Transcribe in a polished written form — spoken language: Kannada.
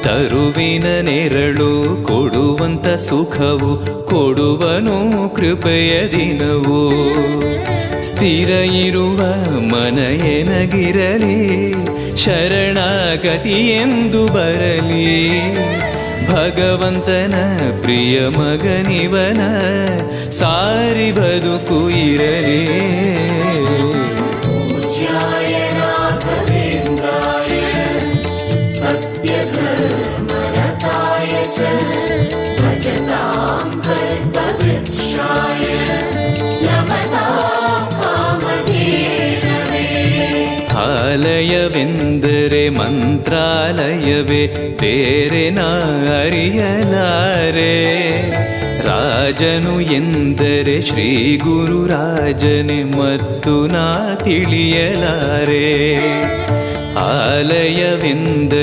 ತರುವಿನ ನೆರಳು ಕೊಡುವಂತ ಸುಖವು ಕೊಡುವನು ಕೃಪೆಯ ದಿನವು. ಸ್ಥಿರ ಇರುವ ಮನ ಎನಗಿರಲಿ, ಶರಣಾಗತಿ ಎಂದು ಬರಲಿ. ಭಗವಂತನ ಪ್ರಿಯ ಮಗನಿವನ, ಸಾರಿ ಬದುಕು ಇರಲಿ. ಆಲಯವೆಂದರೆ ಮಂತ್ರಾಲಯವೇ, ಬೇರೆ ನಾ ಅರಿಯಲಾರೆ. ರಾಜನು ಎಂದರೆ ಶ್ರೀ ಗುರು ರಾಜನೇ, ಮತ್ತು ನಾ ತಿಳಿಯಲಾರೆ. ಆಲಯವೆಂದರೆ